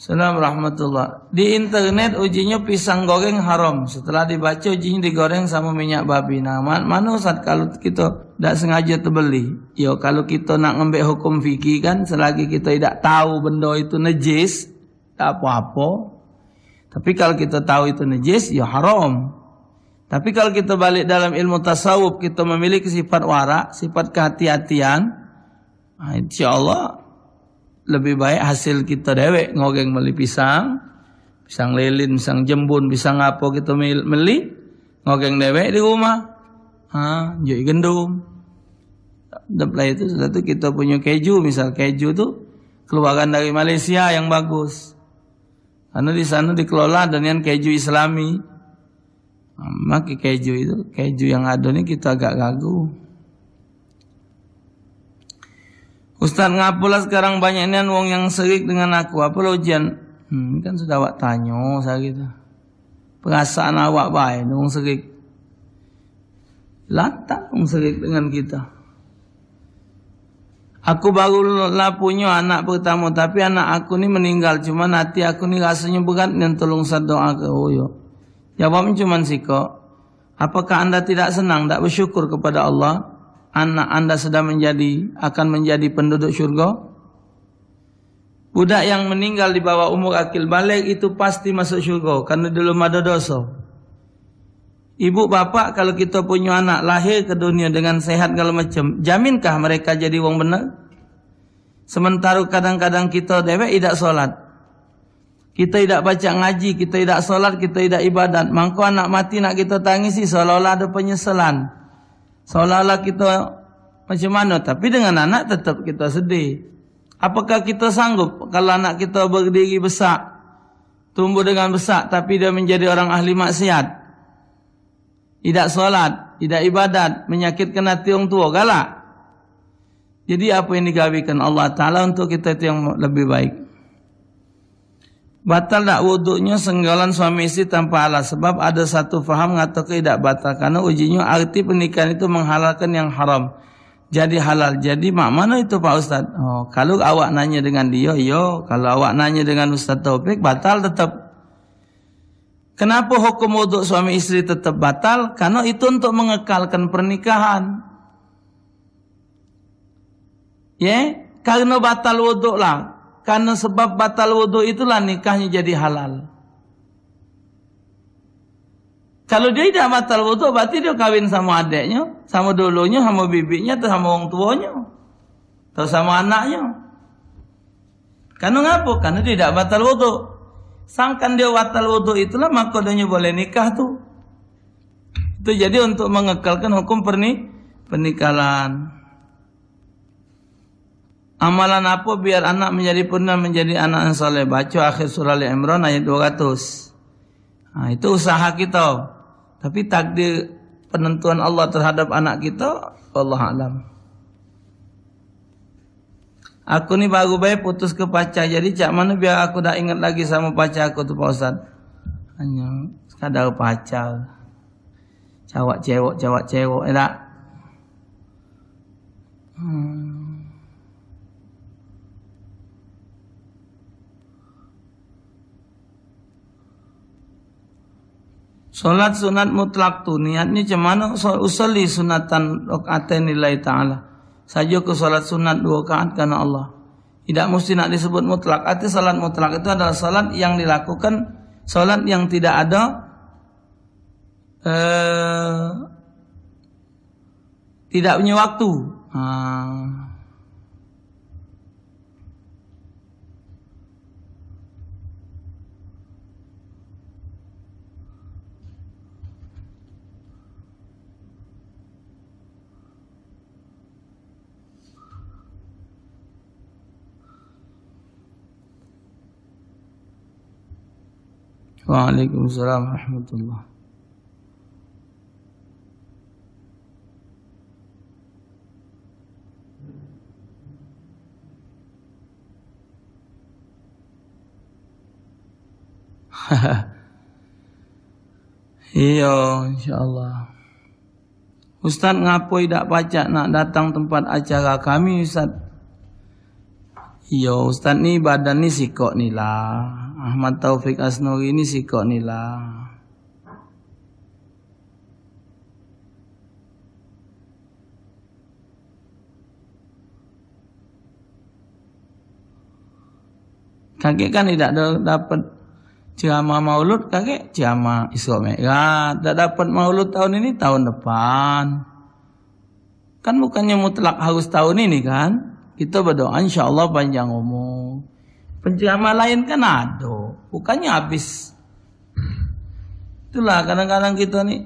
Assalamualaikum warahmatullah. Di internet ujinya pisang goreng haram. Setelah dibaca ujinya digoreng sama minyak babi. Nah, mana Ustaz kalau kita tidak sengaja terbeli? Yo, kalau kita nak ngambil hukum fikih kan, selagi kita tidak tahu benda itu najis, tak apa-apa. Tapi kalau kita tahu itu najis, ya haram. Tapi kalau kita balik dalam ilmu tasawuf, kita memiliki sifat warak, sifat kehati-hatian, nah, insya Allah lebih baik hasil kita dewek ngoreng beli pisang lilin, pisang jembun, pisang apa kita beli ngoreng dewek di rumah. Jadi gendum. Setelah itu kita punya keju, misal keju tu keluaran dari Malaysia yang bagus. Karena di sana dikelola dengan keju Islami. Maka keju yang ada ni kita agak ragu. Ustaz, ngapalah sekarang banyaknya wong yang serik dengan aku. Apa ujian? Kan sudah awak tanya saya gitu. Perasaan awak baik wong serik. Lantak wong serik dengan kita. Aku barulah punya anak pertama, tapi anak aku ni meninggal. Cuma hati aku ni rasanya berat dan tolong saya doa ke Uyo. Jawabnya cuma siko. Apakah anda tidak senang, tak bersyukur kepada Allah? Anak anda sedang akan menjadi penduduk syurga. Budak yang meninggal di bawah umur akil balik itu pasti masuk syurga karena belum ada dosa. Ibu bapak kalau kita punya anak lahir ke dunia dengan sehat segala macam, jaminkah mereka jadi wong benar? Sementara kadang-kadang kita dewek tidak solat, kita tidak baca ngaji, kita tidak solat, kita tidak ibadat. Mangko anak mati nak kita tangisi seolah-olah ada penyesalan. Seolah-olah kita macam mana, tapi dengan anak tetap kita sedih. Apakah kita sanggup kalau anak kita berdiri besar, tumbuh dengan besar, tapi dia menjadi orang ahli maksiat, tidak solat, tidak ibadat, menyakitkan hati orang tua, galak? Jadi apa yang digawikan Allah Ta'ala untuk kita itu yang lebih baik. Batal tak wuduknya senggolan suami istri tanpa halas. Sebab ada satu faham mengatakan tidak batal. Karena ujinya arti pernikahan itu menghalalkan yang haram jadi halal. Jadi mana itu Pak Ustaz? Oh, kalau awak nanya dengan dia, yo. Kalau awak nanya dengan Ustaz Taufik, batal tetap. Kenapa hukum wuduk suami istri tetap batal? Karena itu untuk mengekalkan pernikahan. Karena batal wuduk lah. Karena sebab batal wudhu itulah nikahnya jadi halal. Kalau dia tidak batal wudhu, berarti dia kawin sama adiknya, sama dulunya, sama bibinya, atau sama orang tuanya, atau sama anaknya. Karena ngapa? Karena dia tidak batal wudhu. Sangkan dia batal wudhu itulah, maka dia boleh nikah tu. Itu jadi untuk mengekalkan hukum pernikahan. Amalan apa biar anak menjadi purna menjadi anak yang soleh? Baca akhir surah Al-Imran ayat 200. Nah, itu usaha kita. Tapi takdir penentuan Allah terhadap anak kita, Allah alam. Aku ni baru baik putus ke pacar. Jadi cak mana biar aku dah ingat lagi sama pacar aku tu Pak Ustaz? Hanya sekadar pacar. Cawak cewek. Tak? Solat sunat mutlak tu niatnya cemana? Usalli sunatan rakatain lillahi ta'ala. Saja ke solat sunat 2 rakaat karena Allah. Tidak mesti nak disebut mutlak. Arti solat mutlak itu adalah solat yang dilakukan, solat yang tidak ada tidak punya waktu. Waalaikumsalam warahmatullahi. Iya, insyaallah. Ustaz ngapo tidak pacak nak datang tempat acara kami Ustaz? Yo Ustaz ni badan ni sikok ni lah. Ahmad Taufik Asnuri ni sikok ni lah. Kakek kan tidak dapat ceramah maulud, kakek ceramah Isra Mi'raj. Tak dapat maulud tahun ini, tahun depan. Kan bukannya mutlak harus tahun ini kan? Kita berdoa insya Allah panjang umur. Penceramah lain kan ada, bukannya habis. Itulah kadang-kadang kita nih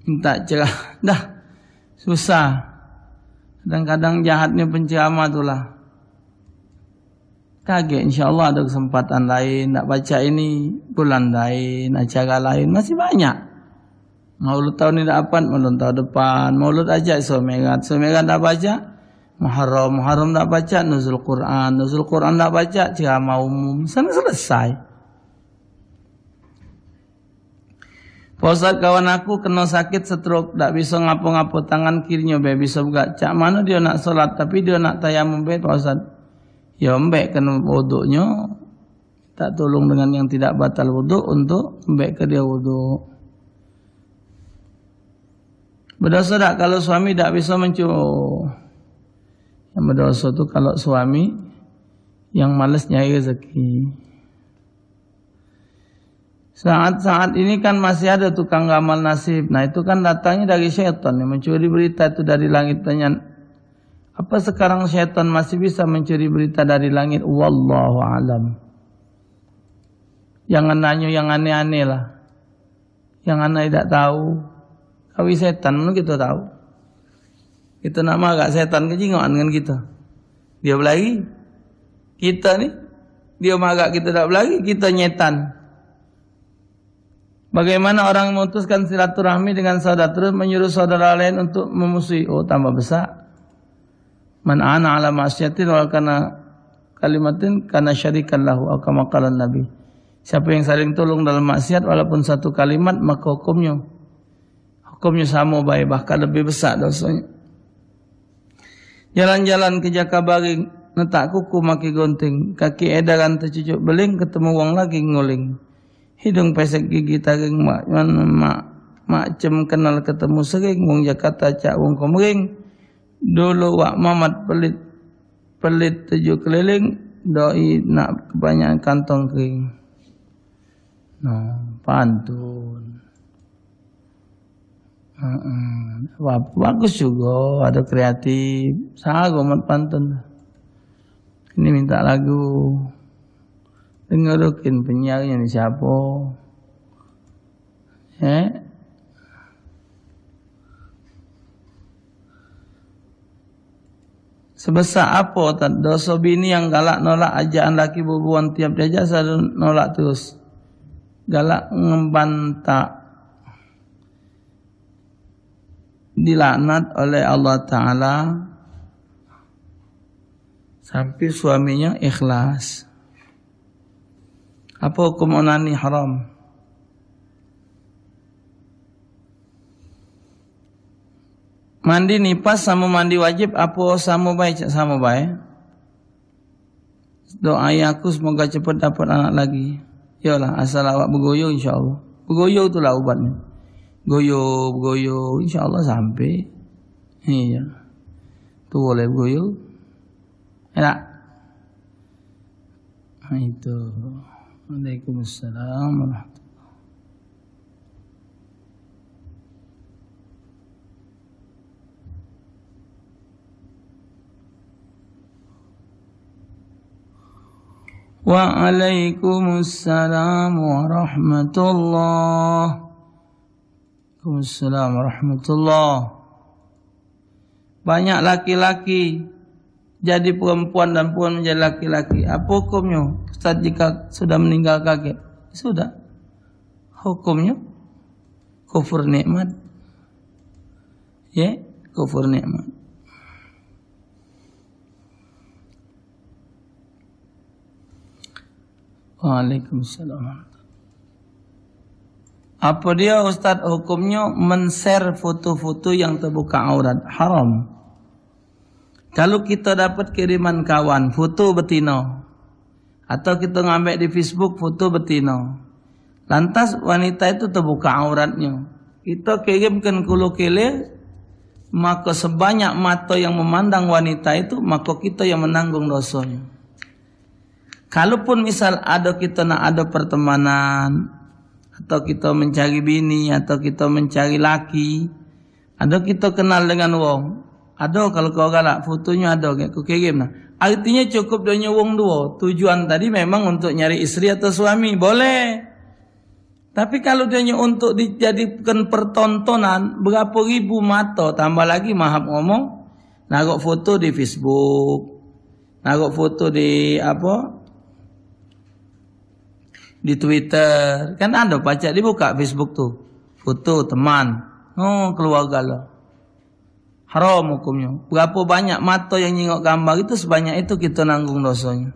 minta cerah, dah susah. Kadang-kadang jahatnya penceramah itulah. Kaget insya Allah ada kesempatan lain, nak baca ini bulan lain, acara lain masih banyak. Maulud tahun ini dapat, maulud tahun depan, maulud aja Isra Mi'raj tak baca, Muharram tak baca, Nuzul Quran tak baca, ceramah umum, sana selesai. Pak Ustaz, kawan aku kena sakit stroke, tak bisa ngapo-ngapo, tangan kirinya bisa buka. Cak mana dia nak solat tapi dia nak tayamum Pak Ustaz. Ya mbek kena wuduknya, tak tolong dengan yang tidak batal wuduk untuk mbek ke dia wuduk. Berdosa tak kalau suami tak bisa mencuri? Yang berdosa tu kalau suami yang malas nyari rezeki. Saat-saat ini kan masih ada tukang ramal nasib. Nah itu kan datangnya dari syaitan yang mencuri berita itu dari langit. Tanya, apa sekarang syaitan masih bisa mencuri berita dari langit? Wallahu alam. Jangan nanya yang aneh-aneh lah. Yang aneh tidak tahu. Kawi setan mana kita tahu. Kita nama agak setan kejingoan dengan kita. Dia berlari. Kita ni, dia magak kita tak berlari, kita nyetan. Bagaimana orang memutuskan silaturahmi dengan saudara terus menyuruh saudara lain untuk memusuhi? Oh, tambah besar. Man ana ala ma'syatin wa kana kalimatin kana syarikan lahu atau kama qala Nabi. Siapa yang saling tolong dalam maksiat walaupun satu kalimat maka hukumnya sama baik, bahkan lebih besar dosanya. Jalan-jalan ke Jakabaring, netak kuku maki gunting, kaki edaran tercucuk beling, ketemu wong lagi nguling. Hidung pesek gigi taring macem kenal ketemu sering, wong Jakarta cak wong komering. Dulu wak mamat pelit tujuh keliling, doi nak kebanyakan kantong kering. Pantun. Bagus juga, ada kreatif. Sangat pantun. Ini minta lagu. Dengerin penyiarnya ni siapa? Sebesar apa dosa bini yang galak nolak ajaan laki berbuan tiap diajak selalu nolak terus. Galak ngebantak. Dilaknat oleh Allah Ta'ala sampai suaminya ikhlas. Apa hukum onani haram? Mandi nifas sama mandi wajib apa sama baik? Sama baik. Doa aku semoga cepat dapat anak lagi. Yalah, asal awak bergoyo insyaAllah. Bergoyo itulah ubatnya. Goyo, insyaAllah sampai. Iya. Tu boleh bergoyo. Enak. Itu. Waalaikumsalam warahmatullahi. Waalaikumsalam warahmatullahi. Waalaikumsalam warahmatullahi. Banyak laki-laki jadi perempuan dan perempuan menjadi laki-laki. Apa hukumnya? Ustaz jika sudah meninggal kakek? Sudah. Hukumnya kufur nikmat. Ya, kufur nikmat. Waalaikumsalam. Apa dia Ustaz hukumnya men-share foto-foto yang terbuka aurat? Haram. Kalau kita dapat kiriman kawan foto betina, atau kita ngambil di Facebook foto betina, lantas wanita itu terbuka auratnya, kita kirimkan kulo kele, maka sebanyak mata yang memandang wanita itu, maka kita yang menanggung dosanya. Kalaupun misal kita nak ada pertemanan, atau kita mencari bini, atau kita mencari laki, ada kita kenal dengan wong, ada kalau kau galak fotonya ada, aku kirim lah. Artinya cukup dia wong dua. Tujuan tadi memang untuk nyari istri atau suami, boleh. Tapi kalau dia untuk dijadikan pertontonan, berapa ribu mata, tambah lagi mahap ngomong, naruh foto di Facebook, naruh foto di di Twitter, kan ada pacak dibuka Facebook tuh, foto teman, keluarga lah. Haram hukumnya. Berapa banyak mata yang nyengok gambar itu, sebanyak itu kita nanggung dosanya.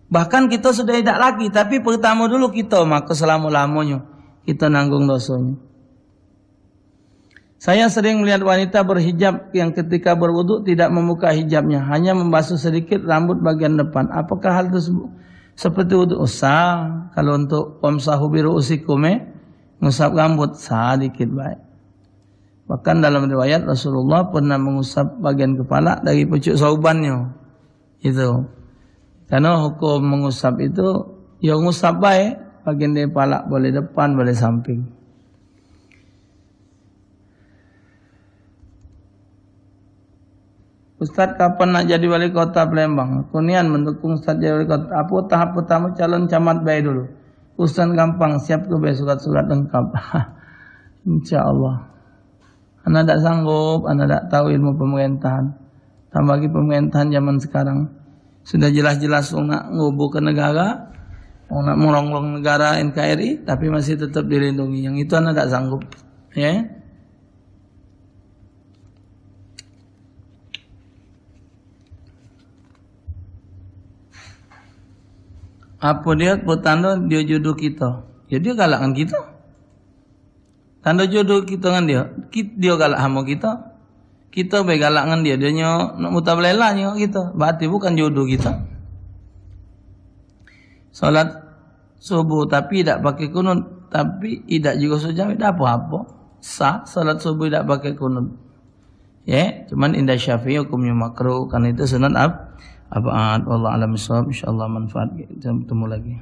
Bahkan kita sudah tidak lagi, tapi pertama dulu kita, maka selama-lamanya kita nanggung dosanya. Saya sering melihat wanita berhijab yang ketika berwudu tidak membuka hijabnya, hanya membasuh sedikit rambut bagian depan. Apakah hal tersebut seperti wudu? Sah. Kalau untuk wamsahu biru'usikum, ngusap rambut sah dikit baik. Bahkan dalam riwayat Rasulullah pernah mengusap bagian kepala dari pucuk saubannya. Itu. Karena hukum mengusap itu, ya ngusap baik, bagian dari kepala, boleh depan, boleh samping. Ustaz, kapan nak jadi wali kota Palembang? Aku nian mendukung Ustaz jadi wali kota. Apa tahap pertama calon camat baik dulu? Ustaz gampang, siap ke baik surat-surat lengkap. InsyaAllah. Anda tak sanggup, anda tak tahu ilmu pemerintahan. Tambah lagi pemerintahan zaman sekarang. Sudah jelas-jelas nak ngubur ke negara, nak merongrong negara NKRI, tapi masih tetap dilindungi. Yang itu anda tak sanggup. Ya. Apa dia bertanda dia jodoh kita? Ya dia galakkan kita. Tanda jodoh kita dengan dia galak sama kita. Kita baik galak dengan dia nak mutabalela kita. Berarti bukan jodoh kita. Salat subuh tapi tidak pakai kunut, tapi tidak juga sejam, tidak apa-apa. Sah salat subuh tidak pakai kunut. Ya, cuman indah Syafi'i hukumnya makruh, karena itu sunat abad. Wallahu a'lam bishawab. Insyaallah manfaat. Kita bertemu lagi.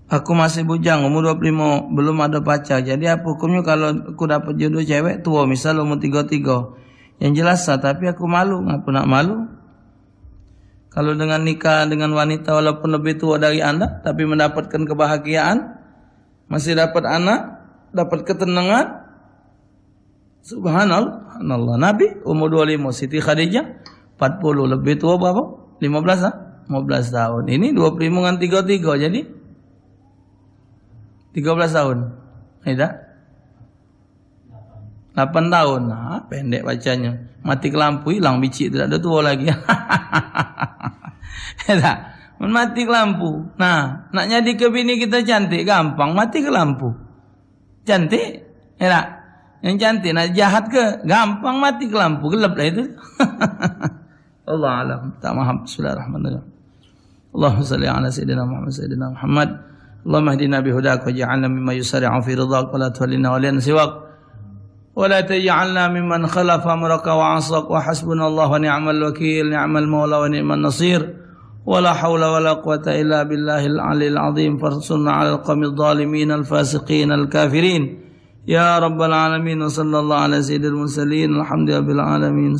Aku masih bujang, umur 25, belum ada pacar. Jadi apa hukumnya kalau aku dapat jodoh cewek tua, misal umur 33? Yang jelas sah, tapi aku malu. Ngapa nak malu? Kalau dengan nikah dengan wanita walaupun lebih tua dari anda, tapi mendapatkan kebahagiaan, masih dapat anak, dapat ketenangan, subhanallah. Nabi umur 25, Siti Khadijah 40, lebih tua berapa? 15 tahun. Ini 25 dengan 33, jadi 13 tahun. Tidak? 8 tahun. Nah, pendek bacanya. Mati ke lampu, hilang biji, tidak ada tua lagi. Tidak? Mati ke lampu. Nah, nak jadi ke bini kita cantik, gampang. Mati ke lampu. Cantik? Tidak? Yang cantik, nak jahat ke? Gampang mati ke lampu. Gelap lah itu. Allah alam. Tak maham. Bismillahirrahmanirrahim. Allahumma salli ala Sayyidina Muhammad. Allahumma hdina bihudak waj'alna mimman yusari'u fi ridhak wa la tuwallina waliyan siwak wa la taj'alna mimman khalafa amraka wa 'asak wa hasbunallahu wa ni'mal wakeel, ni'mal mawla wa ni'man nasir, wa la hawla wa la quwwata illa billahil 'aliyyil 'azim. Farsunna 'alal qawmidh dhalimin al fasiqin al kafirin ya rabbal alamin. Wa sallallahu ala sayyidil mursalin alhamdulillahi rabbil alamin.